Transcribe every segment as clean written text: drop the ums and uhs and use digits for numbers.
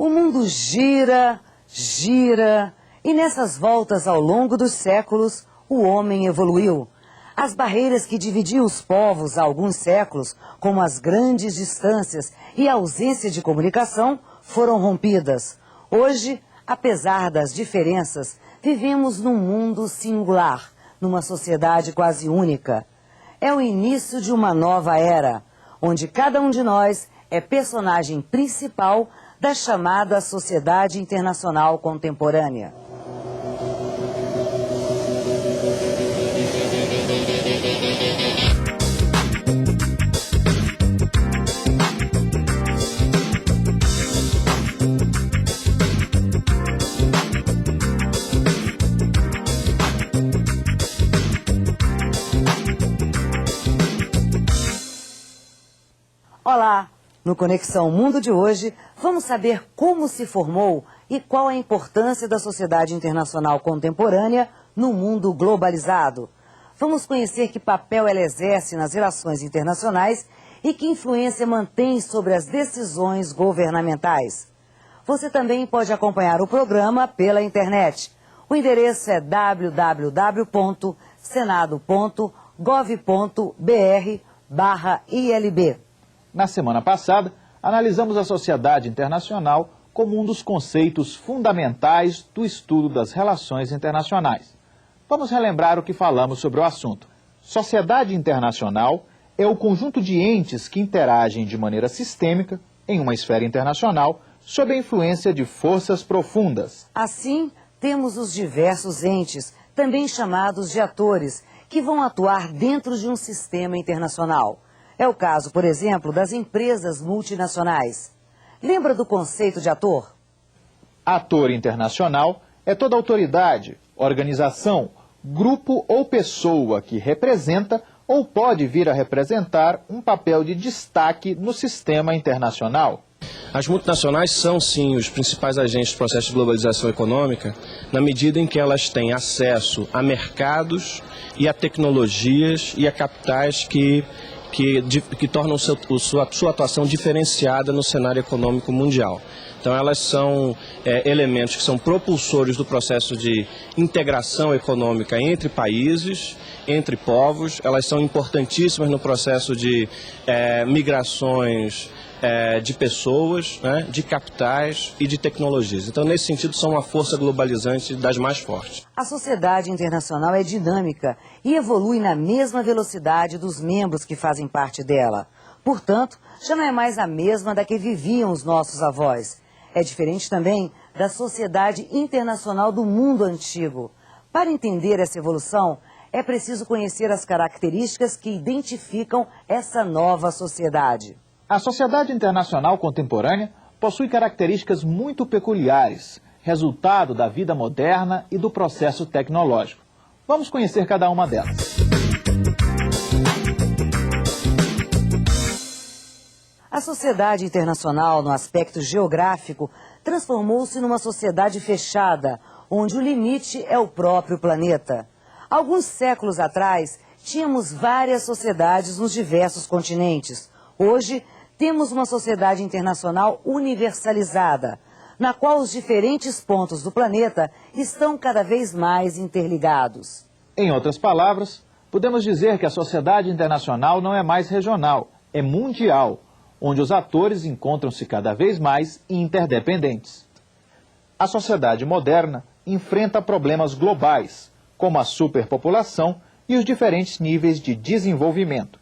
O mundo gira, gira, e nessas voltas ao longo dos séculos, o homem evoluiu. As barreiras que dividiam os povos há alguns séculos, como as grandes distâncias e a ausência de comunicação, foram rompidas. Hoje, apesar das diferenças, vivemos num mundo singular, numa sociedade quase única. É o início de uma nova era, onde cada um de nós é personagem principal da chamada Sociedade Internacional Contemporânea. Olá! No Conexão Mundo de hoje, vamos saber como se formou e qual a importância da sociedade internacional contemporânea no mundo globalizado. Vamos conhecer que papel ela exerce nas relações internacionais e que influência mantém sobre as decisões governamentais. Você também pode acompanhar o programa pela internet. O endereço é www.senado.gov.br/ILB. Na semana passada, analisamos a sociedade internacional como um dos conceitos fundamentais do estudo das relações internacionais. Vamos relembrar o que falamos sobre o assunto. Sociedade internacional é o conjunto de entes que interagem de maneira sistêmica, em uma esfera internacional, sob a influência de forças profundas. Assim, temos os diversos entes, também chamados de atores, que vão atuar dentro de um sistema internacional. É o caso, por exemplo, das empresas multinacionais. Lembra do conceito de ator? Ator internacional é toda autoridade, organização, grupo ou pessoa que representa ou pode vir a representar um papel de destaque no sistema internacional. As multinacionais são, sim, os principais agentes do processo de globalização econômica, na medida em que elas têm acesso a mercados e a tecnologias e a capitais que tornam sua atuação diferenciada no cenário econômico mundial. Então elas são elementos que são propulsores do processo de integração econômica entre países, entre povos. Elas são importantíssimas no processo de migrações de pessoas, né, de capitais e de tecnologias. Então, nesse sentido, são uma força globalizante das mais fortes. A sociedade internacional é dinâmica e evolui na mesma velocidade dos membros que fazem parte dela. Portanto, já não é mais a mesma da que viviam os nossos avós. É diferente também da sociedade internacional do mundo antigo. Para entender essa evolução, é preciso conhecer as características que identificam essa nova sociedade. A sociedade internacional contemporânea possui características muito peculiares, resultado da vida moderna e do processo tecnológico. Vamos conhecer cada uma delas. A sociedade internacional, no aspecto geográfico, transformou-se numa sociedade fechada, onde o limite é o próprio planeta. Alguns séculos atrás, tínhamos várias sociedades nos diversos continentes. Hoje, temos uma sociedade internacional universalizada, na qual os diferentes pontos do planeta estão cada vez mais interligados. Em outras palavras, podemos dizer que a sociedade internacional não é mais regional, é mundial, onde os atores encontram-se cada vez mais interdependentes. A sociedade moderna enfrenta problemas globais, como a superpopulação e os diferentes níveis de desenvolvimento.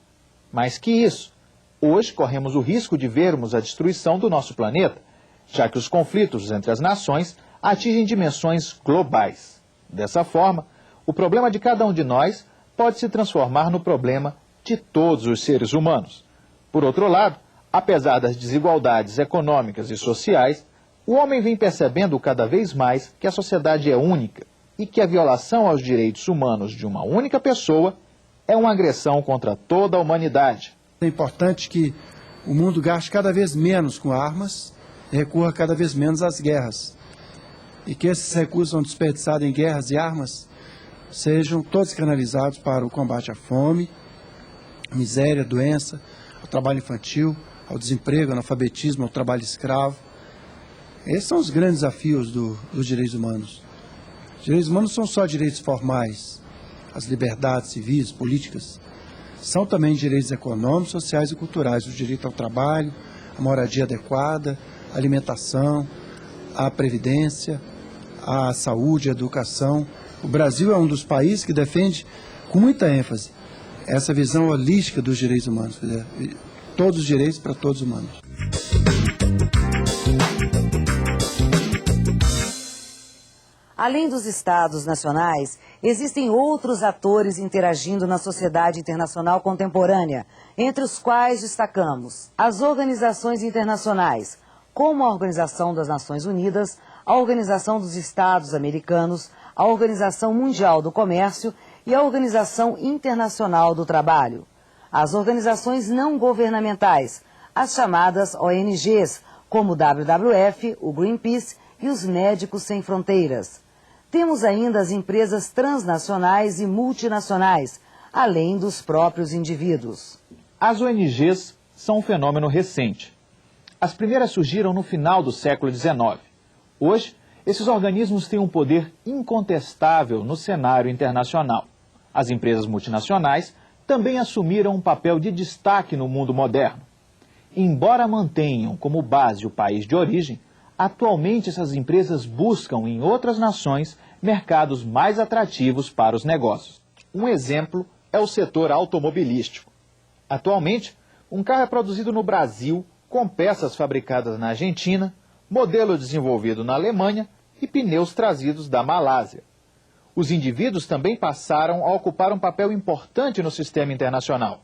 Mais que isso, hoje corremos o risco de vermos a destruição do nosso planeta, já que os conflitos entre as nações atingem dimensões globais. Dessa forma, o problema de cada um de nós pode se transformar no problema de todos os seres humanos. Por outro lado, apesar das desigualdades econômicas e sociais, o homem vem percebendo cada vez mais que a sociedade é única e que a violação aos direitos humanos de uma única pessoa é uma agressão contra toda a humanidade. É importante que o mundo gaste cada vez menos com armas e recorra cada vez menos às guerras. E que esses recursos são desperdiçados em guerras e armas sejam todos canalizados para o combate à fome, à miséria, à doença, ao trabalho infantil, ao desemprego, ao analfabetismo, ao trabalho escravo Esses são os grandes desafios dos direitos humanos. Os direitos humanos não são só direitos formais, as liberdades civis, políticas. São também direitos econômicos, sociais e culturais, o direito ao trabalho, a moradia adequada, a alimentação, a previdência, a saúde, a educação. O Brasil é um dos países que defende com muita ênfase essa visão holística dos direitos humanos, quer dizer, todos os direitos para todos os humanos. Além dos estados nacionais, existem outros atores interagindo na sociedade internacional contemporânea, entre os quais destacamos as organizações internacionais, como a Organização das Nações Unidas, a Organização dos Estados Americanos, a Organização Mundial do Comércio e a Organização Internacional do Trabalho. As organizações não governamentais, as chamadas ONGs, como o WWF, o Greenpeace e os Médicos Sem Fronteiras. Temos ainda as empresas transnacionais e multinacionais, além dos próprios indivíduos. As ONGs são um fenômeno recente. As primeiras surgiram no final do século XIX. Hoje, esses organismos têm um poder incontestável no cenário internacional. As empresas multinacionais também assumiram um papel de destaque no mundo moderno. Embora mantenham como base o país de origem, atualmente essas empresas buscam em outras nações mercados mais atrativos para os negócios. Um exemplo é o setor automobilístico. Atualmente, um carro é produzido no Brasil, com peças fabricadas na Argentina, modelo desenvolvido na Alemanha e pneus trazidos da Malásia. Os indivíduos também passaram a ocupar um papel importante no sistema internacional.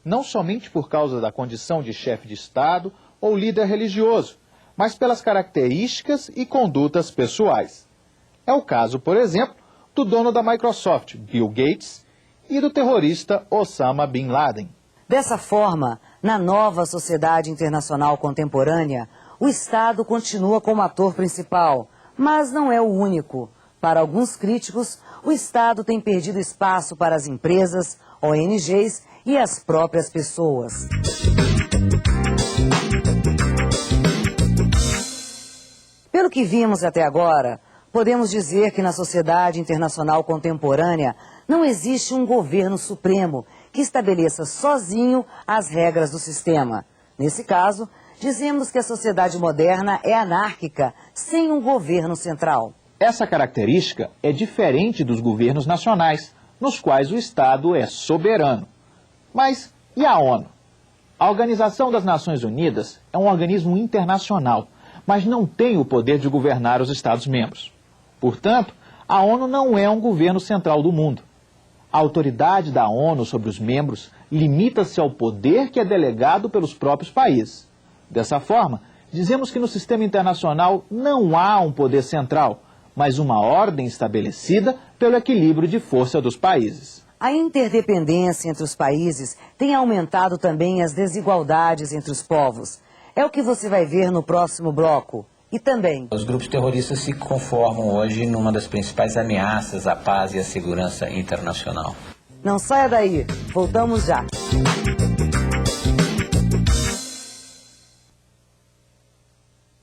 Não somente por causa da condição de chefe de Estado ou líder religioso, mas pelas características e condutas pessoais. É o caso, por exemplo, do dono da Microsoft, Bill Gates, e do terrorista Osama Bin Laden. Dessa forma, na nova sociedade internacional contemporânea, o Estado continua como ator principal, mas não é o único. Para alguns críticos, o Estado tem perdido espaço para as empresas, ONGs e as próprias pessoas. Pelo que vimos até agora, podemos dizer que na sociedade internacional contemporânea não existe um governo supremo que estabeleça sozinho as regras do sistema. Nesse caso, dizemos que a sociedade moderna é anárquica, sem um governo central. Essa característica é diferente dos governos nacionais, nos quais o Estado é soberano. Mas e a ONU? A Organização das Nações Unidas é um organismo internacional, mas não tem o poder de governar os Estados-membros. Portanto, a ONU não é um governo central do mundo. A autoridade da ONU sobre os membros limita-se ao poder que é delegado pelos próprios países. Dessa forma, dizemos que no sistema internacional não há um poder central, mas uma ordem estabelecida pelo equilíbrio de força dos países. A interdependência entre os países tem aumentado também as desigualdades entre os povos. É o que você vai ver no próximo bloco. E também, os grupos terroristas se conformam hoje numa das principais ameaças à paz e à segurança internacional. Não saia daí, voltamos já.